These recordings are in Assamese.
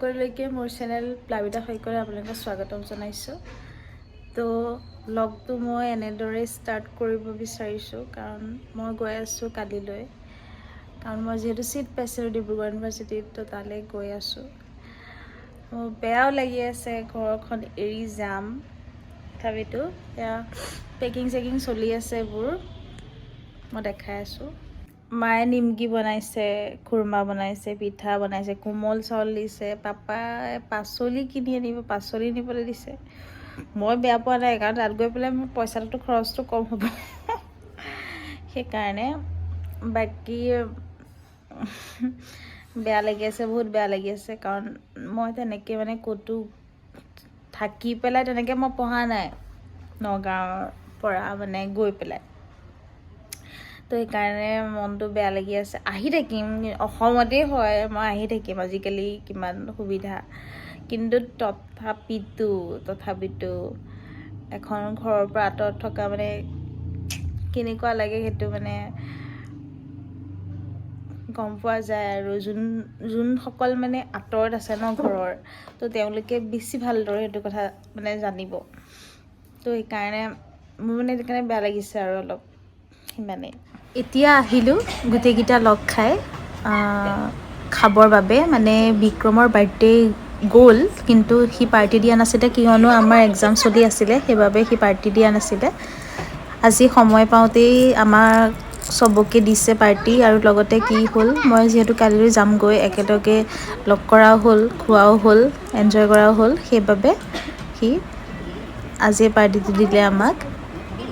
সকলোলৈকে মোৰ চেনেল প্লাবিতা শইকীয়াৰ আপোনালোকক স্বাগতম জনাইছোঁ। তো ব্লগটো মই এনেদৰে ষ্টাৰ্ট কৰিব বিচাৰিছোঁ কাৰণ মই গৈ আছোঁ কালিলৈ, কাৰণ মই যিহেতু ছিট পাইছিলোঁ ডিব্ৰুগড় ইউনিভাৰ্চিটিত, তো তালৈ গৈ আছোঁ। মোৰ বেয়াও লাগি আছে ঘৰখন এৰি যাম, তথাপিতো এয়া পেকিং চেকিং চলি আছে, এইবোৰ মই দেখাই আছোঁ। মায়ে নিমকি বনাইছে, খুৰমা বনাইছে, পিঠা বনাইছে, কোমল চাউল দিছে, পাপাই পাচলি কিনি আনিব, পাচলি নিবলৈ দিছে। মই বেয়া পোৱা নাই কাৰণ তাত গৈ পেলাই মোৰ পইচাটো খৰচটো কম হ'ব সেইকাৰণে। বাকী বেয়া লাগি আছে, বহুত বেয়া লাগি আছে, কাৰণ মই তেনেকৈ মানে ক'তো থাকি পেলাই তেনেকৈ মই পঢ়া নাই নগাঁৱৰ পৰা মানে গৈ পেলাই, তো সেইকাৰণে মনটো বেয়া লাগি আছে। আহি থাকিম, অসমতেই হয়, মই আহি থাকিম, আজিকালি কিমান সুবিধা, কিন্তু তথাপিতো এখন ঘৰৰ পৰা আঁতৰত থকা মানে কেনেকুৱা লাগে সেইটো মানে গম পোৱা যায়। আৰু যোনসকল মানে আঁতৰত আছে ন ঘৰৰ, তো তেওঁলোকে বেছি ভালদৰে সেইটো কথা মানে জানিব। তো সেইকাৰণে মোৰ মানে সেইকাৰণে বেয়া লাগিছে আৰু অলপ, সিমানেই। এতিয়া আহিলোঁ গোটেইকেইটা লগ খাই খাবৰ বাবে। মানে বিক্ৰমৰ বাৰ্থডে গ'ল, কিন্তু সি পাৰ্টি দিয়া নাছিলে, কিয়নো আমাৰ এক্সাম চলি আছিলে, সেইবাবে সি পাৰ্টি দিয়া নাছিলে। আজি সময় পাওঁতেই আমাৰ চবকে দিছে পাৰ্টি, আৰু লগতে কি হ'ল, মই যিহেতু কালিলৈ যামগৈ, একেলগে লগ কৰাও হ'ল, খোৱাও হ'ল, এনজয় কৰাও হ'ল, সেইবাবে সি আজি পাৰ্টিটো দিলে আমাক।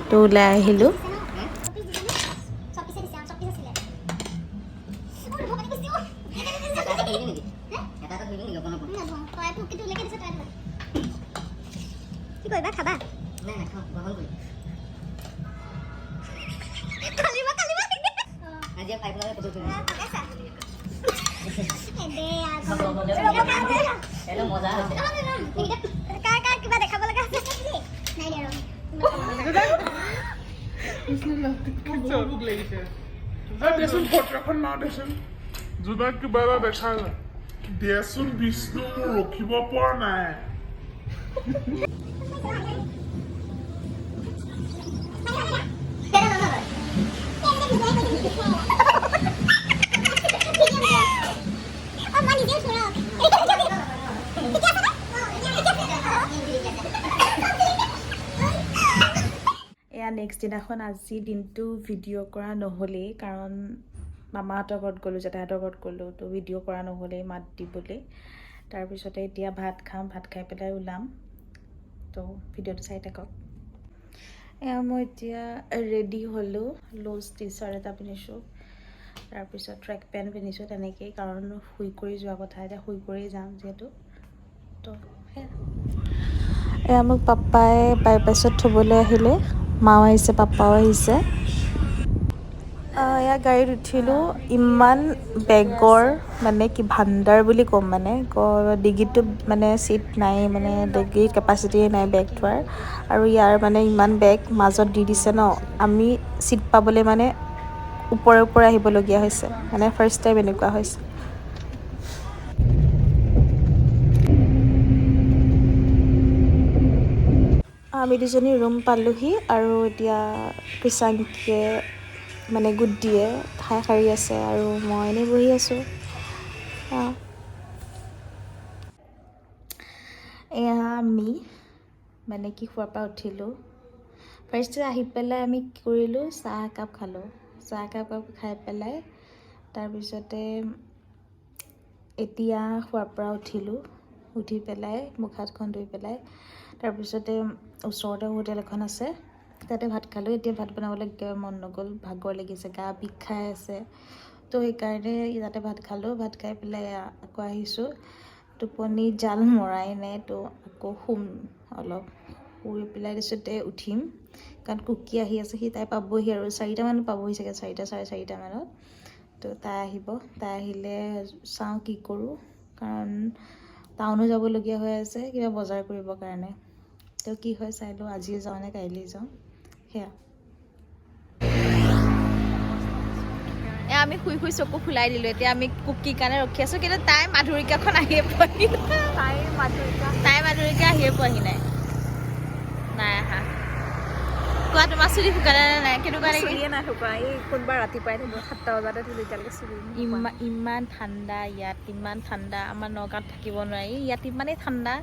তো ওলাই আহিলোঁ। জোনাক কিবা এটা দেখা দিয়াচোন, বিষ্ণু ৰখিব পৰা নাই। এয়া নেক্সট দিনাখন। আজি দিনটো ভিডিঅ' কৰা নহ'লেই, কাৰণ মামাহঁতৰ ঘৰত গ'লোঁ, জেঠাহঁতৰ ঘৰত গ'লোঁ, তো ভিডিঅ' কৰা নহ'লেই মাত দিবলৈ। তাৰপিছতে এতিয়া ভাত খাম, ভাত খাই পেলাই ওলাম, তো ভিডিঅ'টো চাই থাকক। এয়া মই এতিয়া ৰেডি হ'লোঁ, লুজ টি চাৰ্ট এটা পিন্ধিছোঁ, তাৰপিছত ট্ৰেক পেণ্ট পিন্ধিছোঁ, তেনেকেই, কাৰণ শুই কৰি যোৱা কথা, এতিয়া শুই কৰি যাম যিহেতু, তো সেয়া। এয়া মোক পাপাই বাইপাছত থ'বলৈ আহিলে, মাও আহিছে, পাপাও আহিছে। এয়া গাড়ীত উঠিলোঁ, ইমান বেগৰ মানে কি ভাণ্ডাৰ বুলি ক'ম, মানে ডিগিটোত মানে চিট নাই, মানে ডিগিৰ কেপাচিটিয়ে নাই বেগ থোৱাৰ। আৰু ইয়াৰ মানে ইমান বেগ মাজত দি দিছে ন, আমি চিট পাবলৈ মানে ওপৰে আহিবলগীয়া হৈছে, মানে ফাৰ্ষ্ট টাইম এনেকুৱা হৈছে। আমি দুজনী ৰুম পালোঁহি, আৰু এতিয়া কৃষাংকিয়ে মানে গুড্ডিয়ে ঠাই সাৰি আছে, আৰু মই এনেই বহি আছোঁ। এয়া আমি মানে কি খোৱাৰ পৰা উঠিলোঁ, ফাৰ্ষ্টে আহি পেলাই আমি কি কৰিলোঁ, চাহ একাপ খালোঁ। চাহ একাপ খাই পেলাই তাৰপিছতে এতিয়া খোৱাৰ পৰা উঠিলোঁ, উঠি পেলাই মুখ হাতখন ধুই পেলাই তাৰপিছতে ওচৰতে হোটেল এখন আছে, তাতে ভাত খালোঁ। এতিয়া ভাত বনাবলৈ একেবাৰে মন নগ'ল, ভাগৰ লাগিছে, গা বিষাই আছে, তো সেইকাৰণে ইয়াতে ভাত খালোঁ। ভাত খাই পেলাই আকৌ আহিছোঁ, টোপনি জাল মৰাই নাই, তো আকৌ শুম অলপ, শুই পেলাই তাৰপিছতে উঠিম, কাৰণ কুকি আহি আছে, তাই পাবহি আৰু 4টামানত পাবহি চাগে, 4টা, 4:30মানত। তো তাই আহিব, তাই আহিলে চাওঁ কি কৰোঁ, কাৰণ টাউনো যাবলগীয়া হৈ আছে কিবা বজাৰ কৰিবৰ কাৰণে। তো কি হয় চাই লওঁ, আজিয়ে যাওঁ নে কাইলৈ যাওঁ, সেয়া। আমি শুই শুই চকু ফুলাই দিলোঁ এতিয়া আমি কুকিৰ কাৰণে ৰখি আছোঁ কিন্তু তাই মাধুৰিকাখন আহিয়ে পোৱাহি তাই মাধুৰিকা আহিয়ে পোৱাহি নাই আহা কোৱা তোমাৰ চুলি শুকালে নে নাই কেনেকুৱা চুলিয়ে নাই শুকুৱা এই কোনোবা ৰাতিপুৱাই থাকিব 7টা বজাতে থাকিব এতিয়ালৈকে চুলি ইমান ঠাণ্ডা ইয়াত ইমান ঠাণ্ডা আমাৰ নগাঁৱত থাকিব নোৱাৰি ইয়াত ইমানেই ঠাণ্ডা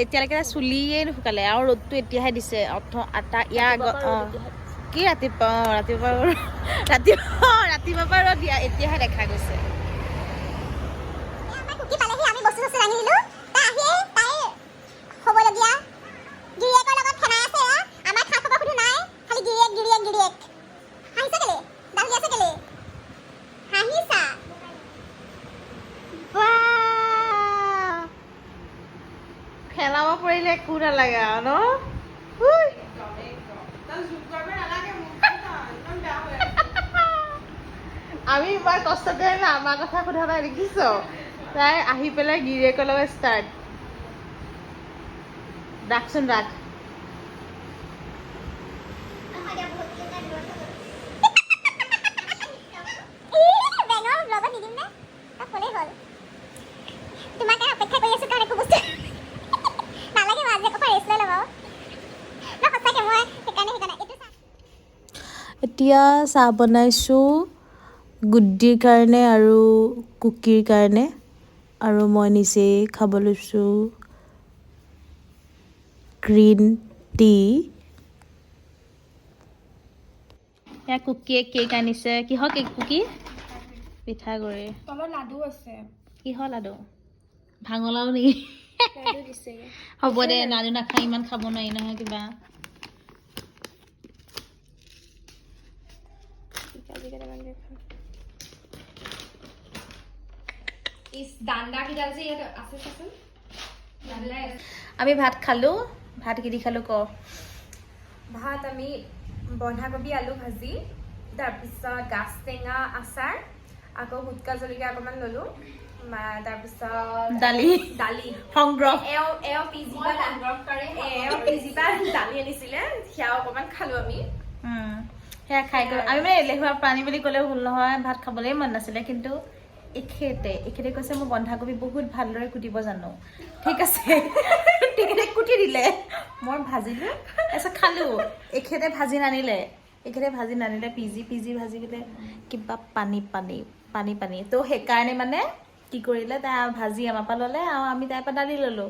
এতিয়ালৈকে চুলিয়ে নুশুকালে আৰু ৰ'দটো এতিয়াহে দিছে ইয়াৰ কি ৰাতিপুৱা পৰা ৰ'দ এতিয়াহে দেখা গৈছে খেলাব পৰিলে একো নালাগে আৰু ন আমি ইমান কষ্ট কৰি না আমাৰ কথা সোধা নাই দেখিছ তাই আহি পেলাই গিৰিয়েকৰ লগত ষ্টাৰ্ট ৰাখচোন ৰাখ এতিয়া চাহ বনাইছোঁ গুড্ডিৰ কাৰণে আৰু কুকিৰ কাৰণে আৰু মই নিজেই খাব লৈছোঁ গ্ৰীণ টি এয়া কুকিয়ে কেক আনিছে কিহৰ কেক কুকি পিঠাগুড়ি তলত লাডু আছে কিহৰ লাডু ভাঙলাও নেকি হ'ব দে লাডু নাখাই ইমান খাব নোৱাৰি নহয় কিবা আমি ভাত খালোঁ ভাত কি দি খালোঁ ক ভাত আমি বন্ধাকবি আলু ভাজি তাৰপিছত গাজ টেঙা আচাৰ আকৌ গুটকা জলকীয়া অকণমান ল'লোঁ তাৰপিছত দালি সংগ্ৰহ পিজিপা দালি আনিছিলে সেয়া অকণমান খালোঁ আমি সেয়া খাই গৈ আমি মানে এলেহুৱা প্ৰাণী বুলি ক'লেও ভুল নহয় ভাত খাবলৈ মন নাছিলে কিন্তু এখেতে কৈছে মই বন্ধাকবি বহুত ভালদৰে কুটিব জানো ঠিক আছে তেখেতে কুটি দিলে মই ভাজিলোঁ তাৰপিছত খালোঁ এখেতে ভাজি নানিলে পিজি ভাজি পেলাই কিবা পানী তো সেইকাৰণে মানে কি কৰিলে তাই ভাজি আমাৰ পৰা ল'লে আৰু আমি তাইৰ পৰা দালি ল'লোঁ